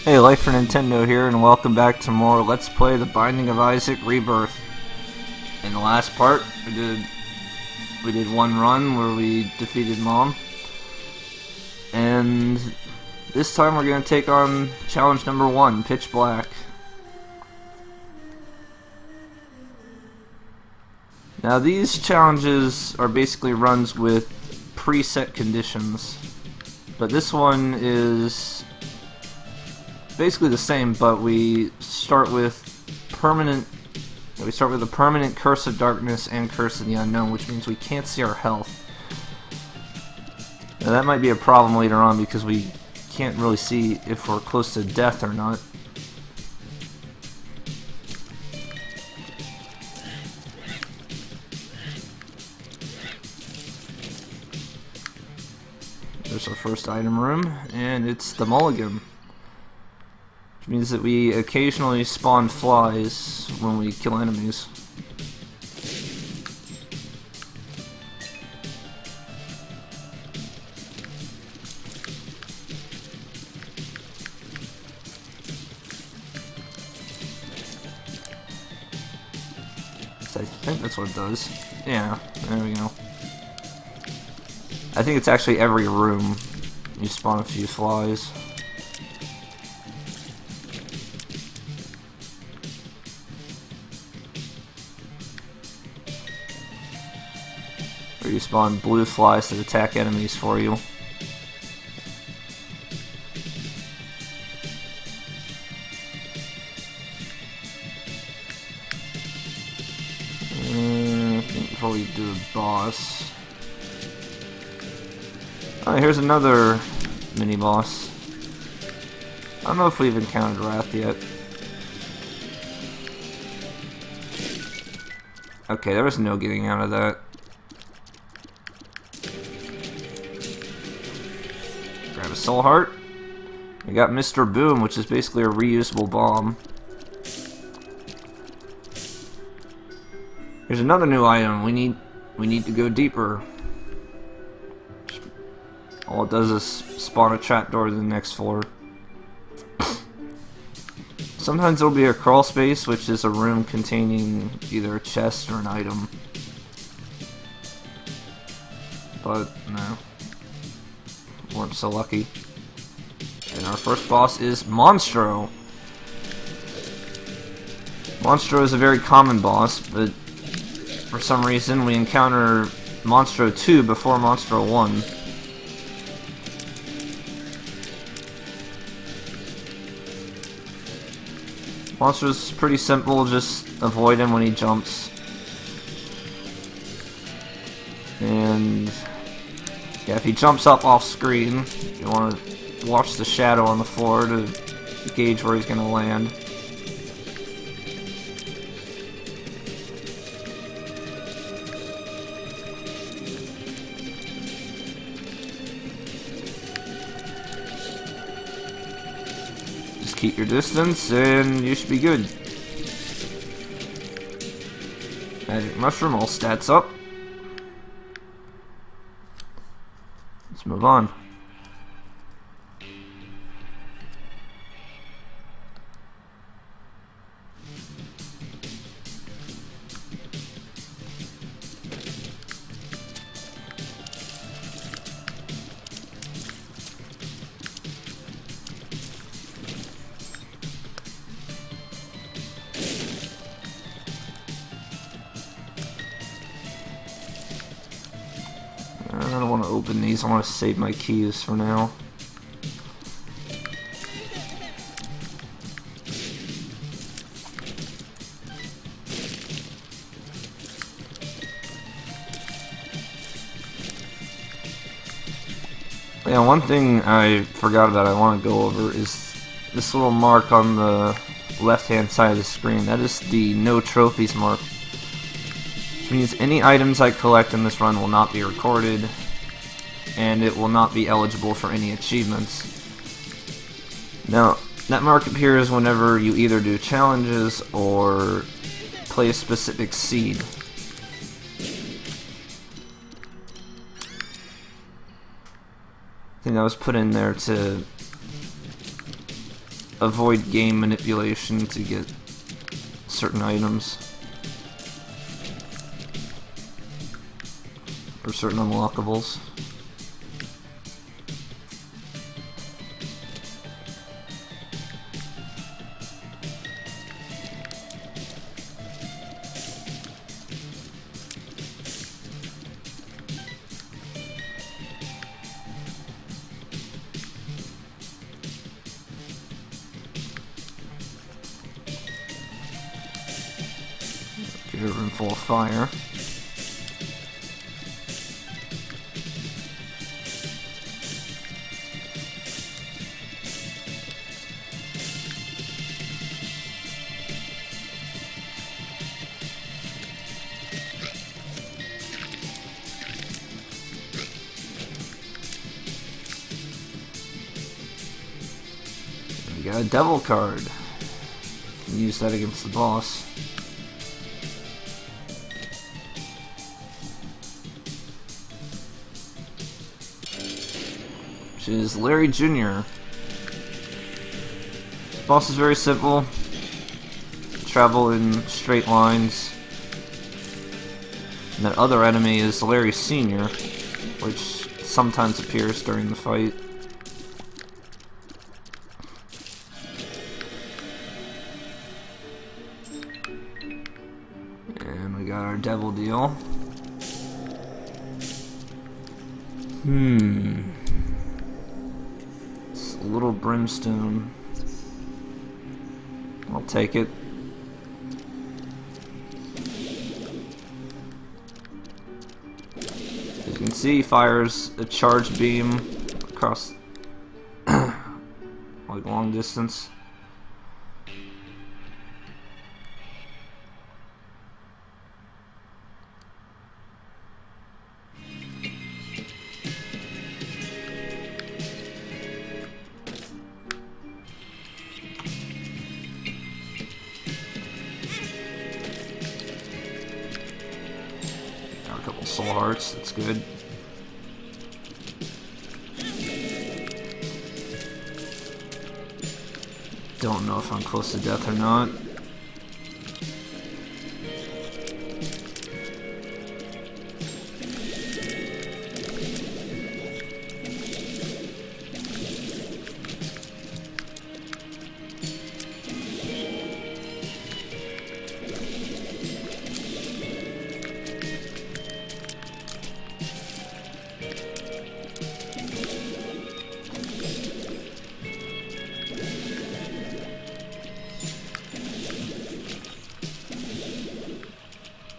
Hey, Life for Nintendo here, and welcome back to more Let's Play The Binding of Isaac Rebirth. In the last part, we did one run where we defeated Mom, and this time we're going to take on challenge number 1, Pitch Black. Now these challenges are basically runs with preset conditions, but this one is basically the same, but we start with a permanent Curse of Darkness and Curse of the Unknown, which means we can't see our health. Now that might be a problem later on because we can't really see if we're close to death or not. There's our first item room, and it's the mulligan, which means that we occasionally spawn flies when we kill enemies. I think that's what it does. Yeah, there we go. I think it's actually every room you spawn a few flies. Or you spawn blue flies that attack enemies for you. I think before we do the boss. Oh, here's another mini-boss. I don't know if we've encountered Wrath yet. Okay, there was no getting out of that. Grab a soul heart. We got Mr. Boom, which is basically a reusable bomb. Here's another new item. We need to go deeper. All it does is spawn a trapdoor to the next floor. Sometimes there'll be a crawl space, which is a room containing either a chest or an item. But, no. Weren't so lucky. And our first boss is Monstro. Monstro is a very common boss, but for some reason we encounter Monstro 2 before Monstro 1. Monster's pretty simple, just avoid him when he jumps. And yeah, if he jumps up off screen, you want to watch the shadow on the floor to gauge where he's going to land. Keep your distance, and you should be good. Magic Mushroom, all stats up. Let's move on. I don't want to open these, I want to save my keys for now. Yeah, one thing I forgot about I want to go over is this little mark on the left-hand side of the screen. That is the No Trophies mark. Which means any items I collect in this run will not be recorded, and it will not be eligible for any achievements. Now, that mark appears whenever you either do challenges or play a specific seed. I think that was put in there to avoid game manipulation to get certain items. Or certain unlockables. Get a room full of fire. We got a devil card. Can use that against the boss. Which is Larry Jr. This boss is very simple. Travel in straight lines. And that other enemy is Larry Sr., which sometimes appears during the fight. And we got our devil deal. It's a little brimstone. I'll take it. As you can see, he fires a charge beam across like long distance. Got a couple soul hearts, that's good. Don't know if I'm close to death or not.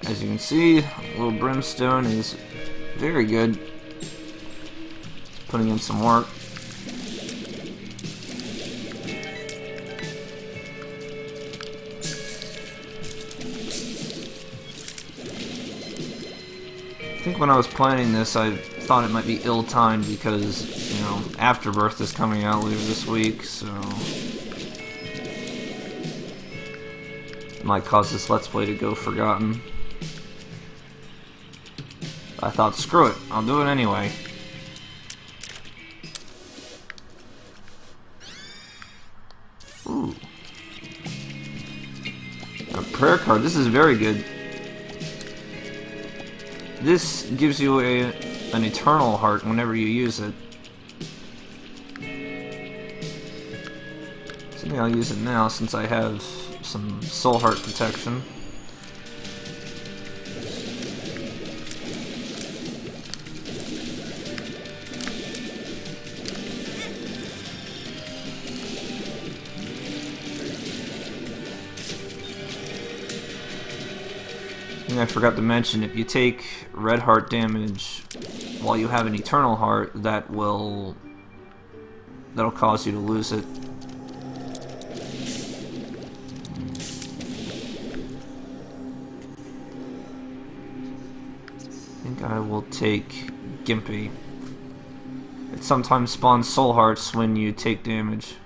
As you can see, a little brimstone is very good. Putting in some work. I think when I was planning this, I thought it might be ill-timed because, you know, Afterbirth is coming out later this week, so it might cause this Let's Play to go forgotten. I thought, screw it, I'll do it anyway. Ooh. A prayer card, this is very good. This gives you an eternal heart whenever you use it. So maybe I'll use it now since I have some soul heart protection. I forgot to mention, if you take red heart damage while you have an eternal heart, that'll cause you to lose it. I think I will take Gimpy. It sometimes spawns soul hearts when you take damage.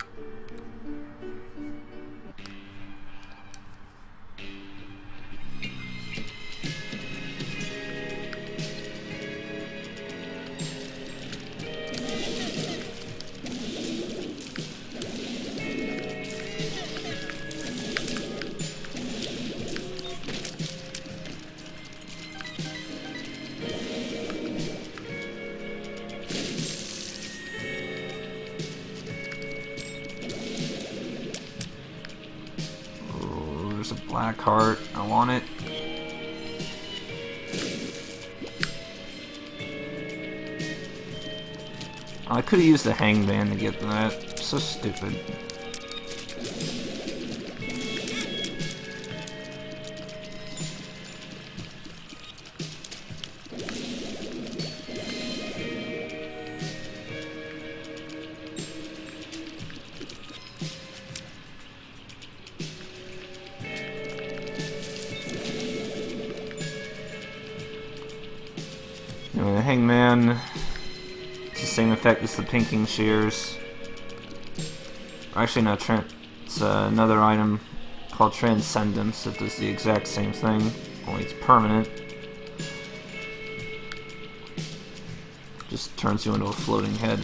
Black heart, I want it. I could have used the hangman to get that. So stupid. Anyway, the hangman. Same effect as the pinking shears. Actually, not it's another item called Transcendence that does the exact same thing, only it's permanent. Just turns you into a floating head.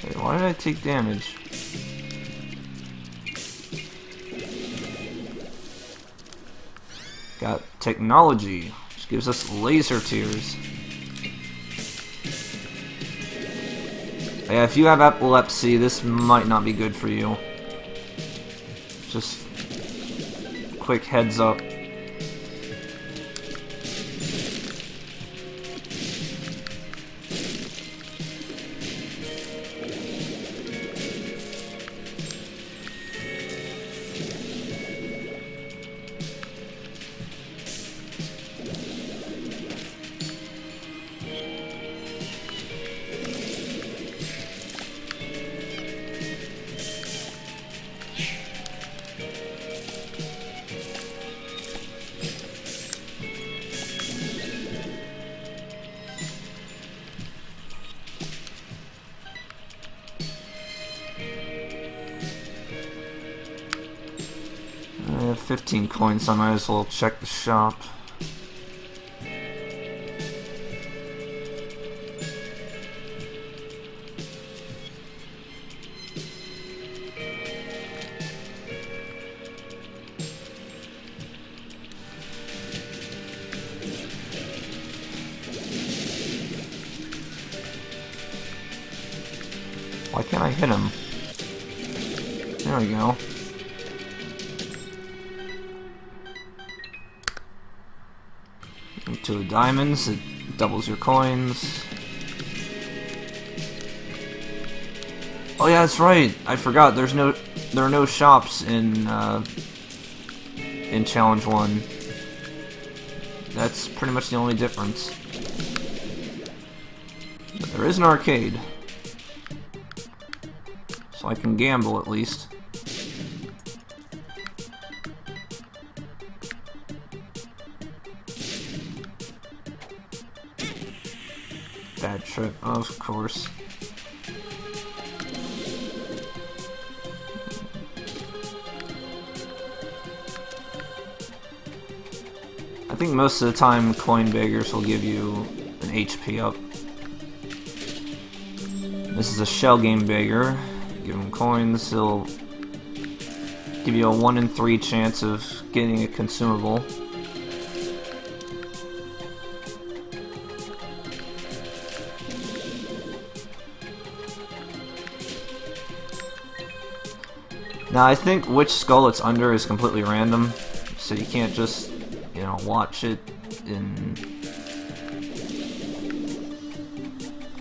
Wait, why did I take damage? Got technology, which gives us laser tears. Yeah, if you have epilepsy, this might not be good for you. Just quick heads up. I have 15 coins, so I might as well check the shop. Why can't I hit him? There we go. To the diamonds, it doubles your coins. Oh yeah, that's right. I forgot. There are no shops in Challenge 1. That's pretty much the only difference. But there is an arcade, so I can gamble at least. Bad trip, of course. I think most of the time coin beggars will give you an HP up. This is a shell game beggar. Give him coins, he'll give you a 1 in 3 chance of getting a consumable. Now, I think which skull it's under is completely random, so you can't just, you know, watch it in...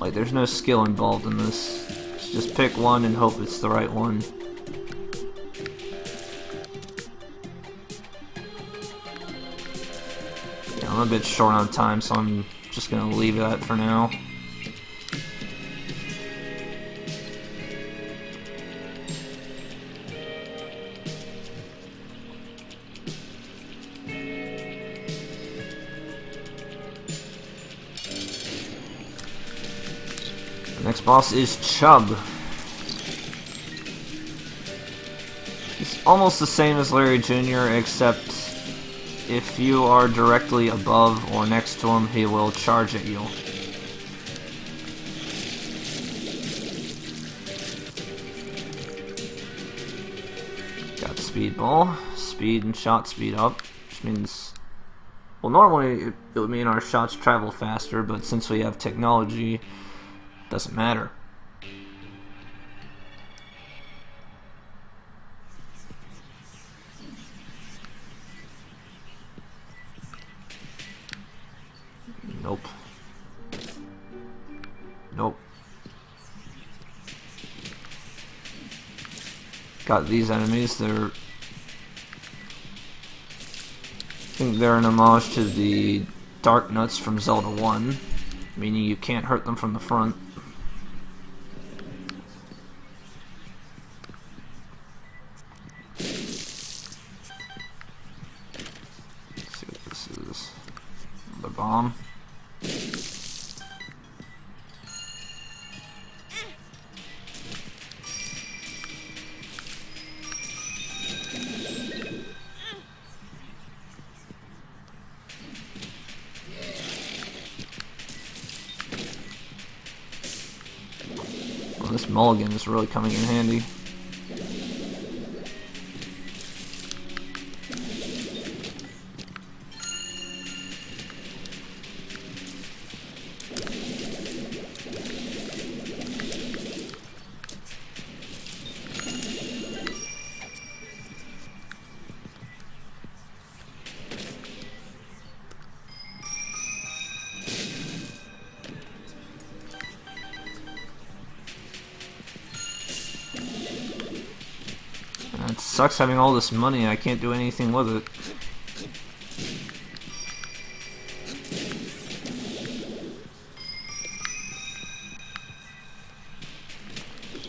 Like, there's no skill involved in this. Just pick one and hope it's the right one. Yeah, I'm a bit short on time, so I'm just gonna leave that for now. Next boss is Chub. He's almost the same as Larry Jr., except if you are directly above or next to him, he will charge at you. Got Speed Ball. Speed and shot speed up, which means Well, normally it would mean our shots travel faster, but since we have technology, it doesn't matter. Nope. Nope. Got these enemies. I think they're an homage to the Dark Nuts from Zelda 1, meaning you can't hurt them from the front. Let's see what this is. Another bomb. This mulligan is really coming in handy. It sucks having all this money, I can't do anything with it.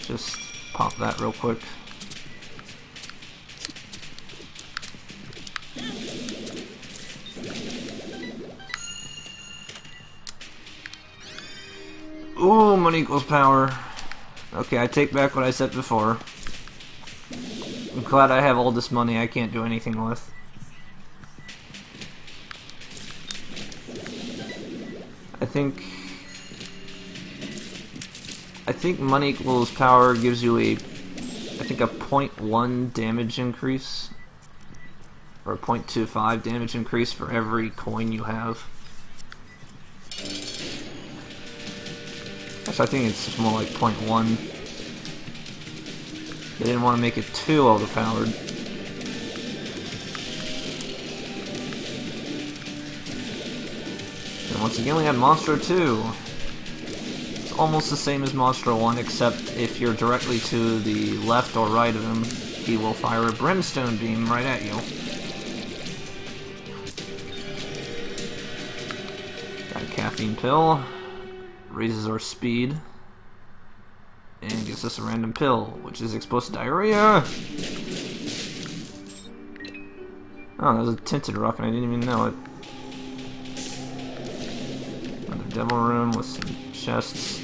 Just pop that real quick. Ooh, money equals power. Okay, I take back what I said before. I'm glad I have all this money I can't do anything with. I think money equals power gives you a 0.1 damage increase, or a 0.25 damage increase for every coin you have. Actually, I think it's just more like 0.1. They didn't want to make it too overpowered. And once again, we have Monstro 2. It's almost the same as Monstro 1, except if you're directly to the left or right of him, he will fire a Brimstone Beam right at you. Got a caffeine pill. Raises our speed. And gives us a random pill, which is exposed to diarrhea. Oh, that was a tinted rock and I didn't even know it. Another devil room with some chests.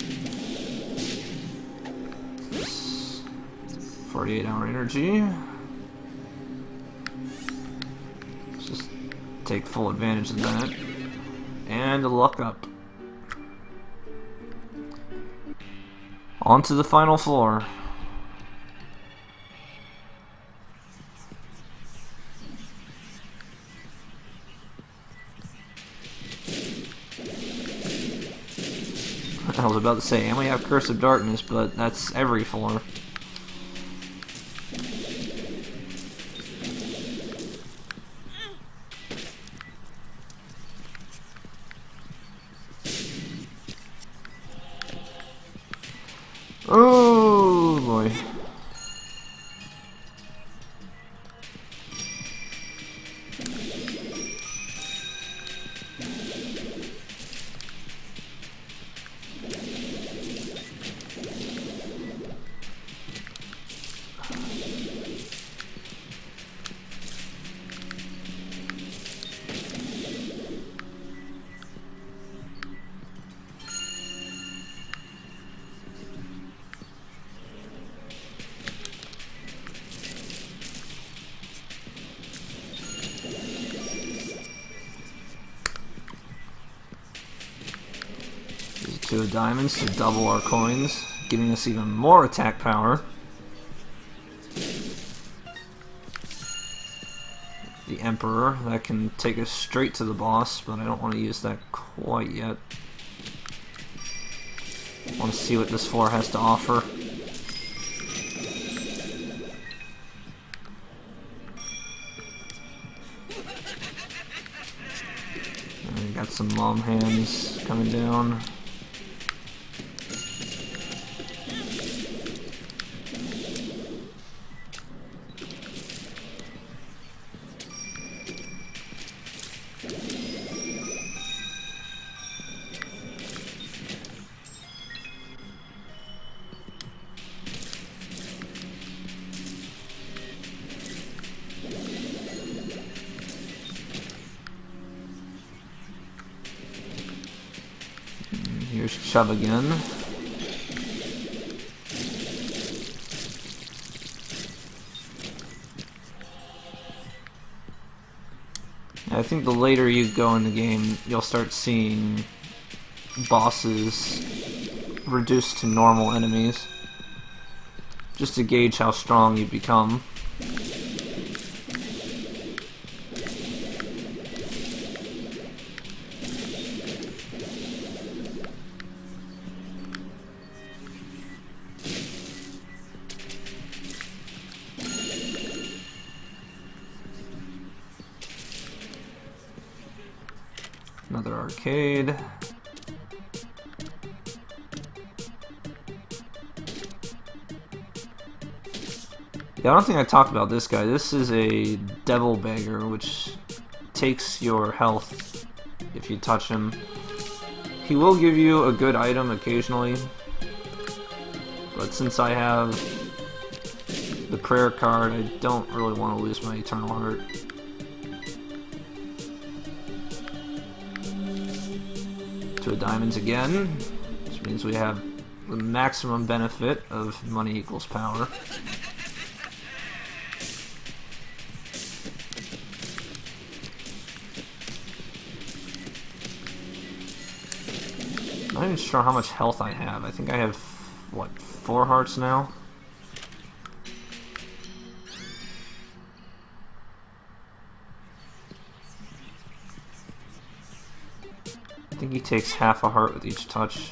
48-hour energy. Let's just take full advantage of that. And a luck up. On to the final floor. I was about to say, and we have Curse of Darkness, but that's every floor. Oh boy. Two diamonds to double our coins, giving us even more attack power. the Emperor. That can take us straight to the boss, but I don't want to use that quite yet. I want to see what this floor has to offer. And got some mom hands coming down. Here's Chubb again. I think the later you go in the game, you'll start seeing bosses reduced to normal enemies, just to gauge how strong you become. Another arcade. Yeah, I don't think I talked about this guy. This is a Devil Beggar, which takes your health if you touch him. He will give you a good item occasionally, but since I have the prayer card, I don't really want to lose my Eternal Heart. To diamonds again, which means we have the maximum benefit of money equals power. Not even sure how much health I have. I think I have, what, 4 hearts now? I think he takes half a heart with each touch.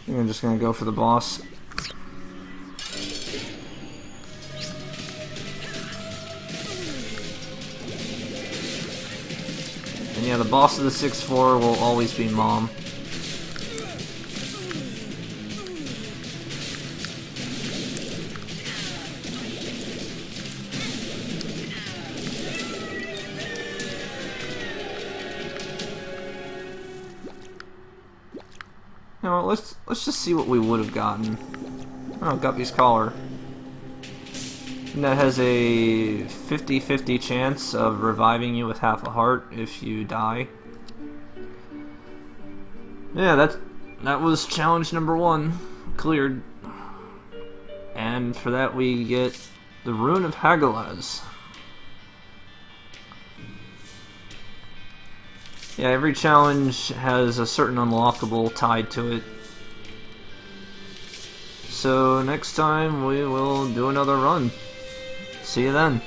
I'm just gonna go for the boss. And yeah, the boss of the 6th floor will always be Mom. You know, let's just see what we would have gotten. Oh, Guppy's Collar. And that has a 50-50 chance of reviving you with half a heart if you die. Yeah, that was challenge number 1. Cleared. And for that we get the Rune of Hagalaz. Yeah, every challenge has a certain unlockable tied to it. So next time we will do another run. See you then.